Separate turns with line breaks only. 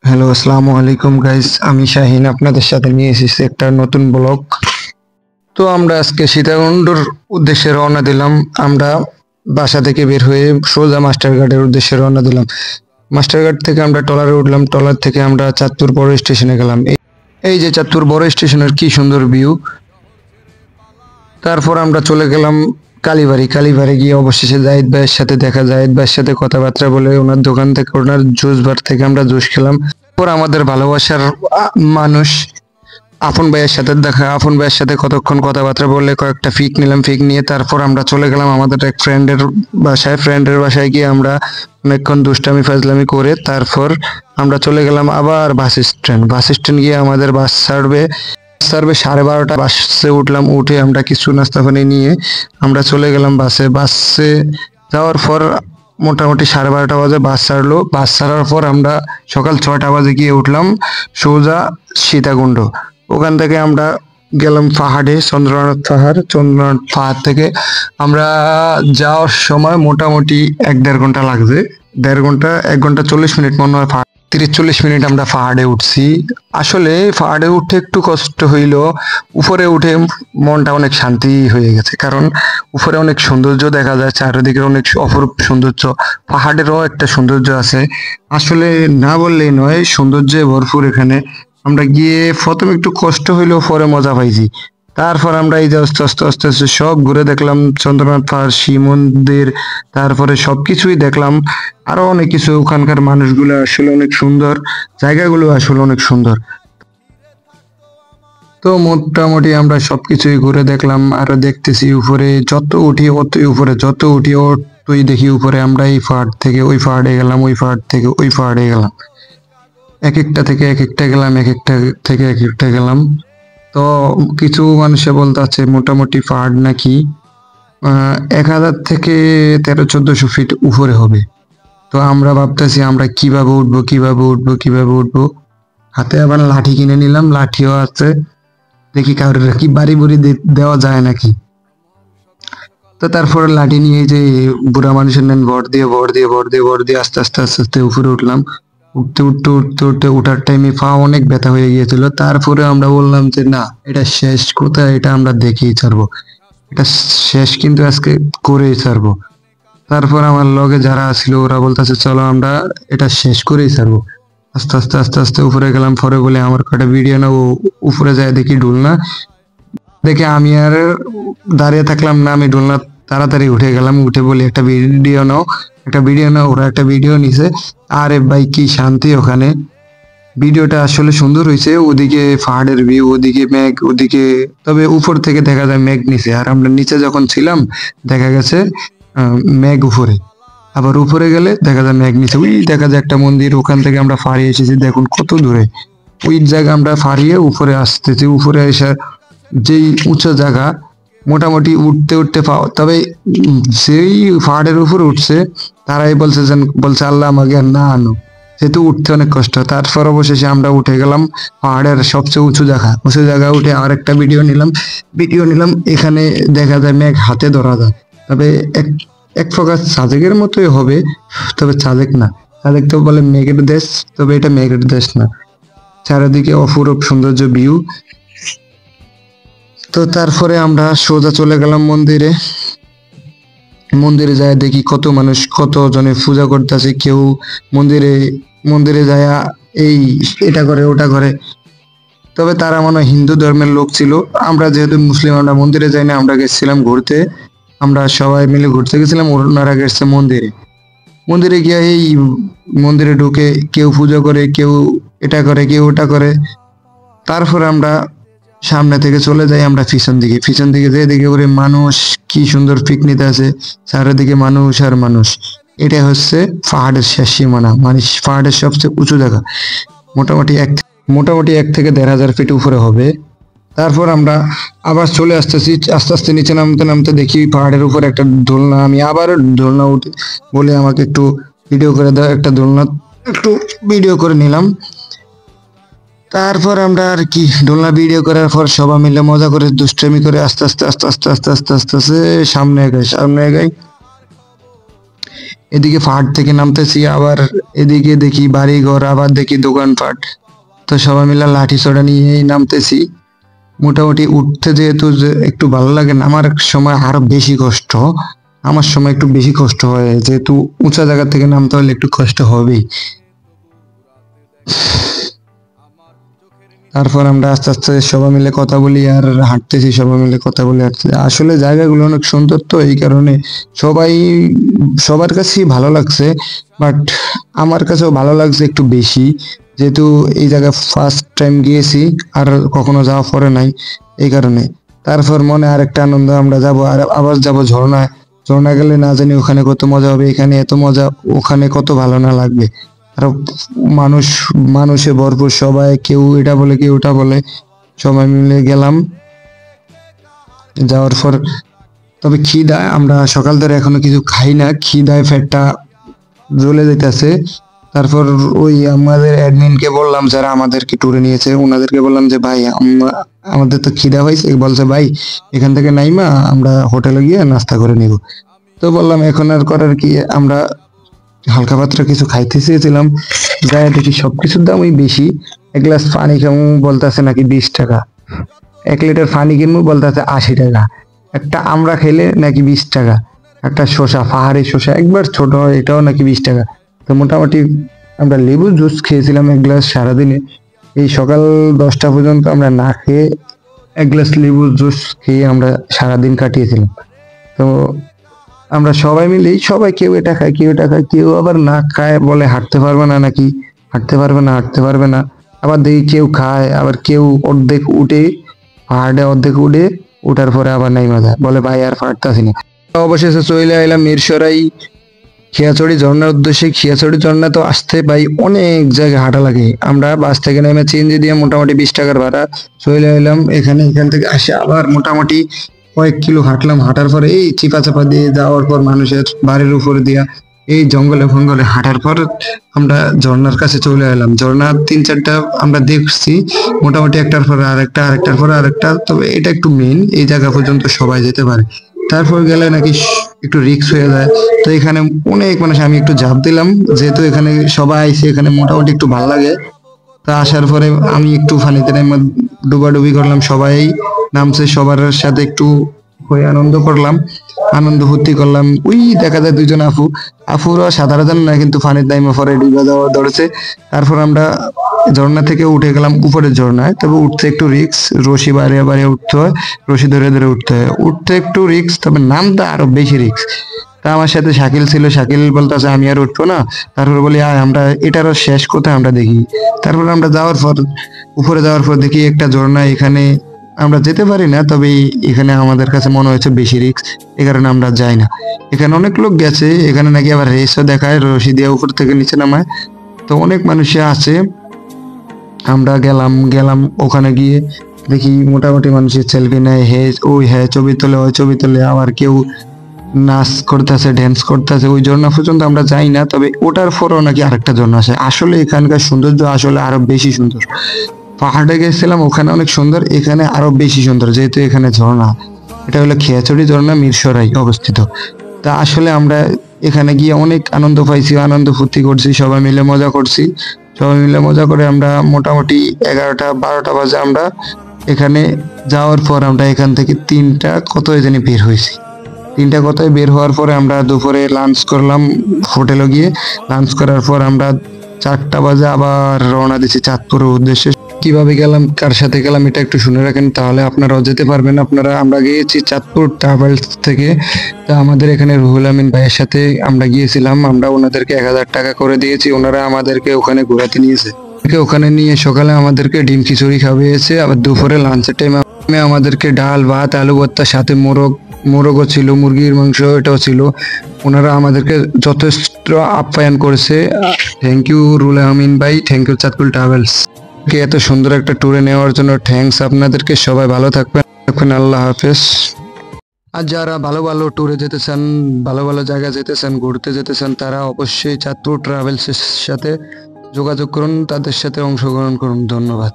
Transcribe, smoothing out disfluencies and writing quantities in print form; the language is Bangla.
হ্যালো, আসসালামু আলাইকুম গাইস। আমি শাহিন আপনাদের সাথে নিয়ে এসেছি একটা নতুন ব্লগ। তো আমরা আজকে সীতাকুণ্ডর উদ্দেশ্যে রওনা দিলাম। আমরা বাসা থেকে বের হয়ে সোজা মাস্টারঘাটের উদ্দেশ্যে রওনা দিলাম। মাস্টারঘাট থেকে আমরা ট্রলারে উঠলাম, ট্রলার থেকে আমরা চাঁদপুর বড় স্টেশনে গেলাম। এই যে চাঁদপুর বড় স্টেশনের কি সুন্দর ভিউ। তারপর আমরা চলে গেলাম কালীবাড়ি। কালীবাড়ি গিয়ে অবশেষে জাহিদ ভাইয়ের সাথে দেখা, জাহিদ ভাইয়ের সাথে কথাবার্তা বলে ওনার দোকান থেকে, ওনার জুস বার থেকে আমরা জুস খেলাম। পর আমাদের ভালোবাসার মানুষ আপন ভাইয়ের সাথে দেখা, আপন ভাইয়ের সাথে কতক্ষণ কথাবার্তা বলে কয়েকটা ফিক নিলাম। ফিক নিয়ে তারপর আমরা চলে গেলাম আমাদের এক ফ্রেন্ডের বাসায়। ফ্রেন্ডের বাসায় গিয়ে আমরা অনেকক্ষণ দুষ্টামি ফাজলামি করে তারপর আমরা চলে গেলাম আবার বাস স্ট্যান্ড। বাস স্ট্যান্ড গিয়ে আমাদের বাস ছাড়বে 12:30। বাসে উঠলাম, উঠে আমরা কিছু নাস্তা পানি নিয়ে আমরা চলে গেলাম বাসে। বাসে যাওয়ার পর মোটামুটি 12:30 বাজে বাস ছাড়লো। বাস ছাড়ার পর আমরা সকাল 6টা বাজে গিয়ে উঠলাম সোজা সীতাকুণ্ড। ওখান থেকে আমরা গেলাম পাহাড়ে, চন্দ্রনাথ পাহাড়। চন্দ্রনাথ পাহাড় থেকে আমরা যাওয়ার সময় মোটামুটি 1-1.5 ঘন্টা লাগছে। 1.5 ঘন্টা, 1 ঘন্টা 40 মিনিট মনে হয়। 30-40 মিনিট আমরা পাহাড়ে উঠছি। আসলে পাহাড়ে উঠে একটু কষ্ট হইলো, উপরে উঠে মনটা অনেক শান্তি হয়ে গেছে। কারণ উপরে অনেক সৌন্দর্য দেখা যায়, চারিদিকে অনেক অপরূপ সৌন্দর্য। পাহাড়েরও একটা সৌন্দর্য আছে, আসলে না বললেই নয়, সৌন্দর্যে ভরপুর এখানে। আমরা গিয়ে প্রথমে একটু কষ্ট হইলেও পরে মজা পাইছি। তারপর আমরা এই যে আস্তে আস্তে আস্তে আস্তে সব ঘুরে দেখলাম, চন্দ্রনাথ পাহাড়, শিব মন্দির, তারপরে সবকিছুই দেখলাম। আরো অনেক কিছু, ওখানকার মানুষগুলো আসলে অনেক সুন্দর, জায়গাগুলো আসলে অনেক সুন্দর। তো মোটামুটি আমরা সবকিছুই ঘুরে দেখলাম। আরো দেখতেছি উপরে যত উঠি অতই উপরে, যত উঠি অতই দেখি উপরে। আমরা এই পাহাড় থেকে ওই পাহাড়ে গেলাম, ওই পাহাড় থেকে ওই পাহাড়ে গেলাম, এক একটা থেকে এক একটা গেলাম, এক একটা থেকে এক একটা গেলাম। তো কিছু মানুষে বলতে আছে মোটামুটি পাহাড় নাকি 1000 থেকে 1300-1400 ফিট উপরে হবে। তো আমরা ভাবতেছি আমরা কিভাবে উঠবো, কিভাবে উঠবো, কিভাবে উঠবো। হাতে আবার লাঠি কিনে নিলাম, লাঠিও আছে, দেখি কারোর কি বাড়ি বুড়ি দেওয়া যায় নাকি। তো তারপরে লাঠি নিয়ে যে বুড়া মানুষের নেন ভর দিয়ে ভর দিয়ে ভর দিয়ে ভর দিয়ে আস্তে আস্তে আস্তে আস্তে উপরে উঠলাম। উঠতে উঠতে উঠতে উঠতে উঠার টাইমে পা অনেক ব্যথা হয়ে গিয়েছিল। তারপরে আমরা বললাম যে না, এটা শেষ কোথায়, এটা আমরা দেখেই ছাড়বো, এটা শেষ কিন্তু আজকে করেই ছাড়বো। তারপর আমার লগে যারা ছিল ওরা বলতেছে চলো আমরা এটা শেষ করেই ছাড়বো। আস্তে আস্তে আস্তে আস্তে উপরে গেলাম। পরে বলে আমার কটা ভিডিও নাও। উপরে যায় দেখি ডুলনা, দেখে আমি আর দাঁড়িয়ে থাকলাম না, আমি ডুলনা তাড়াতাড়ি উঠে গেলাম। উঠে বলি একটা ভিডিও নাও, একটা ভিডিও নাও। ওরা একটা ভিডিও নিছে। আরে ভাই কি শান্তি ওখানে, ভিডিওটা আসলে সুন্দর হয়েছে। ওদিকে পাহাড়ের ভিউ, ওদিকে মেঘ, ওদিকে তবে উপর থেকে দেখা যায় মেঘ নিচে, আর আমরা নিচে যখন ছিলাম দেখা গেছে মেঘ উপরে। আবার উপরে গেলে দেখা যায় মেঘ নিচে। ওই দেখা যায় একটা মন্দির, ওখান থেকে আমরা ফাড়িয়ে এসেছি, দেখুন কত দূরে। ওই জায়গা আমরা ফাড়িয়ে উপরে আসতেছি। উপরে এসে যেই উঁচু জায়গা, মোটামুটি উঠতে উঠতে তবে যেই পাহাড়ের উপরে উঠছে তারাই বলছে যেন, বলছে আল্লাহ আমাকে আর না আনো, যেহেতু উঠতে অনেক কষ্ট। তারপর অবশেষে আমরা উঠে গেলাম পাহাড়ের সবচেয়ে উঁচু জায়গা। উঁচু জায়গা উঠে আর একটা ভিডিও নিলাম। এখানে দেখা যায় মেঘ হাতে ধরা যায়, তবে এক এক প্রকার সাজেকের মতোই হবে, তবে সাজেক না। সাজেক তো বলে মেঘের দেশ, তবে এটা মেঘের দেশ না। চারিদিকে অপরূপ সৌন্দর্য ভিউ। তো তারপরে আমরা সোজা চলে গেলাম মন্দিরে। মন্দিরে যায় দেখি কত মানুষ, কত জনে পূজা করতেছে। কেউ মন্দিরে মন্দিরে যায় এই এটা করে ওটা করে, তবে তারা মনে হয় হিন্দু ধর্মের লোক ছিল। আমরা যেহেতু মুসলিম, আমরা মন্দিরে যাই না, আমরা গেছিলাম ঘুরতে। আমরা সবাই মিলে ঘুরতে গেছিলাম, ওনারা গেছে মন্দিরে। মন্দিরে গিয়ে এই মন্দিরে ঢুকে কেউ পুজো করে, কেউ এটা করে, কেউ ওটা করে। তারপর আমরা সামনে থেকে চলে যাই আমরা পিছন দিকে। পিছন দিকে যেয়ে দেখি করে মানুষ কি সুন্দর পিকনিক আছে, চারিদিকে মানুষ আর মানুষ। এটা হচ্ছে পাহাড়ের শেষ সীমানা, মানে পাহাড়ের সবচেয়ে উঁচু জায়গা। মোটামুটি 1 থেকে 1500 ফিট উপরে হবে। তারপর আমরা আবার চলে আসতেছি, আস্তে আস্তে নিচে নামতে নামতে দেখি পাহাড়ের উপর একটা দোলনা। আমি আবার দোলনা উঠে বলে আমাকে একটু ভিডিও করে দাও, একটা দোলনা একটু ভিডিও করে নিলাম। তারপর আমরা আর কি দোলনা ভিডিও করার পর সবাই মিলে মজা করে দুষ্টামি করে আস্তে আস্তে আস্তে আস্তে আস্তে আস্তে আস্তে আস্তে সামনে এগাই। এদিকে পাহাড় থেকে নামতেছি, আবার এদিকে দেখি বাড়ি ঘর, আবার দেখি দোকানপাট। তো সবাই মিলে লাঠি সোটা নিয়েই নামতেছি। মোটামুটি উঠতে যেহেতু যে একটু ভালো লাগে না, আমার সময় আরো বেশি কষ্ট, আমার সময় একটু বেশি কষ্ট হয়, যেহেতু উঁচা জায়গা থেকে নামতে হলে একটু কষ্ট হবেই। তারপর আমরা আস্তে আস্তে সবাই মিলে কথা বলি আর হাঁটতেছি, সবাই মিলে কথা বলে হাঁটতেছি। আসলে জায়গাগুলো অনেক সুন্দর, তো এই কারণে সবাই সবার কাছেই ভালো লাগছে, বাট আমার কাছেও ভালো লাগছে একটু বেশি, যেহেতু এই জায়গা ফার্স্ট টাইম গিয়েছি আর কখনো যাওয়া পরে নাই, এই কারণে। তারপর মনে আরেকটা আনন্দ, আমরা যাব আর আবার যাব ঝর্ণায়। ঝর্ণা গেলে না জানি ওখানে কত মজা হবে, এখানে এত মজা, ওখানে কত ভালো না লাগবে। আর মানুষ, মানুষে ভরপুর, সবাই কেউ এটা বলে কেউ ওটা বলে, সবাই মিলে গেলাম। যাওয়ার পর তবে খিদায় আমরা সকাল ধরে এখনো কিছু খাই না, খিদায় পেটটা জ্বলে যাইতেছে। তারপর ওই আমাদের অ্যাডমিনকে বললাম, যারা আমাদেরকে ট্যুরে নিয়েছে ওনাদেরকে বললাম যে ভাই আমাদের তো খিদা হয়েছে। বলছে ভাই এখান থেকে নাইমা আমরা হোটেলে গিয়ে নাস্তা করে নিব। তো বললাম এখন আর করার কি, আমরা হালকা পাতলা কিছু খাইতে চেয়েছিলাম, যাই দেখি সবকিছুর দামই বেশি। এক গ্লাস পানি খামু বলতেছে নাকি 20 টাকা, 1 লিটার পানি কিনবো বলতেছে 80 টাকা, একটা আমরা খেলে নাকি 20 টাকা, একটা শসা, পাহাড়ি শসা একবার ছোট হয় এটাও নাকি 20 টাকা। তো মোটামুটি আমরা লেবু জুস খেয়েছিলাম 1 গ্লাস সারাদিনে। এই সকাল 10টা পর্যন্ত আমরা না খেয়ে 1 গ্লাস লেবু জুস খেয়ে আমরা সারাদিন কাটিয়েছিলাম। তো আমরা সবাই মিলেই, সবাই কেউ এটা খায় কেউ এটা খায়, কেউ আবার না খায় বলে হাঁটতে পারবে না, নাকি হাঁটতে পারবে না হাঁটতে পারবে না। আবার দেখি কেউ খায়, আবার কেউ অর্ধেক উঠে, পাহাড়ে অর্ধেক উঠে, উঠার পরে আবার নাইমা যায়, বলে ভাই আর পারতাছি না। অবশেষে চলে এলাম মিরসরাই খিয়াছড়ি ঝর্ণার উদ্দেশ্যে। খিয়াছড়ি ঝর্ণা তো আসতে ভাই অনেক জায়গায় হাঁটা লাগে, আমরা বাস থেকে নেমে সিএনজি দিয়ে মোটামুটি 20 টাকার ভাড়া চলে এলাম এখানে। এখান থেকে আসে আবার মোটামুটি কয়েক কিলো হাঁটলাম, হাঁটার পরে এই চিপা চাপা দিয়ে যাওয়ার পর মানুষের বাড়ির উপরে দিয়া এই জঙ্গলে ফঙ্গলে হাঁটার পর আমরা ঝর্ণার কাছে চলে এলাম। ঝর্ণা 3-4টা আমরা দেখছি, মোটামুটি একটার পর আরেকটা, আরেকটার পর আরেকটা, তবে এটা একটু মেন, এই জায়গা পর্যন্ত সবাই যেতে পারে। তারপর গেলে নাকি একটু রিস্ক হয়ে যায়। তো এখানে অনেক মানুষ, আমি একটু ঝাঁপ দিলাম, যেহেতু এখানে সবাই আইছে, এখানে মোটামুটি একটু ভালো লাগে। তা আসার পরে আমি একটু পানিতে নেমে ডুবাডুবি করলাম, সবাই নামছে, সবার সাথে একটু হয়ে আনন্দ করলাম, আনন্দ ফুর্তি করলাম। ওই দেখা যায় 2জন আপু, আপুরা সাধারণ না, কিন্তু পানির দাইমা পরে ডুবে যাওয়া ধরেছে। তারপর আমরা ঝর্ণা থেকে উঠে গেলাম উপরের ঝর্ণায়, তবে উঠতে একটু রিক্স, রশি বাড়িয়ে বাড়িয়ে উঠতে হয়, রশি ধরে ধরে উঠতে হয়, উঠতে একটু রিক্স, তবে নামটা আরো বেশি রিক্স। তা আমার সাথে শাকিল ছিল, শাকিল বলতেছে আমি আর উঠবো না। তারপর বলি আয় আমরা এটারও শেষ কোথায় আমরা দেখি। তারপর আমরা যাওয়ার পর, উপরে যাওয়ার পর দেখি একটা ঝর্ণা, এখানে আমরা যেতে পারি না, তবে এখানে আমাদের কাছে মনে হয়েছে বেশি রিস্ক, এই কারণে আমরা যাই না। এখানে অনেক লোক গেছে, এখানে নাকি আবার রেসও দেখায়, রশি দিয়ে উপর থেকে নিচে নামায়, তো অনেক মানুষই আছে। আমরা গেলাম গেলাম ওখানে গিয়ে দেখি মোটামুটি মানুষের সেলফি নেয়, হে ওই হ্যাঁ ছবি তোলে, ওই ছবি তোলে, আবার কেউ নাচ করতেছে, ড্যান্স করতেছে। ওই ঝর্ণা পর্যন্ত আমরা যাই না, তবে ওটার পরও নাকি আরেকটা ঝর্ণা আছে। আসলে এখানকার সৌন্দর্য আসলে আরো বেশি সুন্দর। পাহাড়ে গেছিলাম, ওখানে অনেক সুন্দর, এখানে আরো বেশি সুন্দর, যেহেতু এখানে ঝর্ণা। এটা হলো খিয়াছড়ি ঝর্ণা, মিরসরাই অবস্থিত। তা আসলে আমরা এখানে গিয়ে অনেক আনন্দ পাইছি, আনন্দ ফুর্তি করছি, সবাই মিলে মজা করছি। সবাই মিলে মজা করে আমরা মোটামুটি 11টা 12টা বাজে আমরা এখানে যাওয়ার পর আমরা এখান থেকে 3টা কতই জানি বের হয়েছি। 3টা কথায় বের হওয়ার পরে আমরা দুপুরে লাঞ্চ করলাম হোটেলে গিয়ে। লাঞ্চ করার পর আমরা 4টা বাজে আবার রওনা দিচ্ছি চাঁদপুরের উদ্দেশ্যে। কিভাবে গেলাম, কার সাথে গেলাম, এটা একটু শুনে রাখেন, তাহলে আপনারাও যেতে পারবেন। আমরা গিয়েছি চাঁদপুর ট্রাভেলস থেকে। তা আমাদের এখানে রুহুল আমিন ভাইয়ের সাথে আমরা গিয়েছিলাম, আমরা ওনাদেরকে 1000 টাকা করে দিয়েছি, ওনারা আমাদেরকে ওখানে ঘোরাতে নিয়েছে। ওখানে নিয়ে সকালে আমাদেরকে ডিম খিচুড়ি খাওয়িয়েছে, আবার দুপুরে লাঞ্চের টাইমে আমাদেরকে ডাল ভাত আলু ভর্তার সাথে মোরগও ছিল, মুরগির মাংস এটাও ছিল। ওনারা আমাদেরকে যথেষ্ট আপ্যায়ন করেছে। থ্যাংক ইউ রুহুল আমিন ভাই, থ্যাংক ইউ চাঁদপুর ট্রাভেলস কে এত সুন্দর একটা ট্যুরে নেওয়ার জন্য। থ্যাংকস আপনাদেরকে, সবাই ভালো থাকবেন, আল্লাহ হাফেজ। আর যারা ভালো ভালো ট্যুরে যেতে চান, ভালো ভালো জায়গা যেতে চান, ঘুরতে যেতে চান, তারা অবশ্যই চাঁদপুর ট্রাভেলসের সাথে যোগাযোগ করুন, তাদের সাথে অংশগ্রহণ করুন। ধন্যবাদ।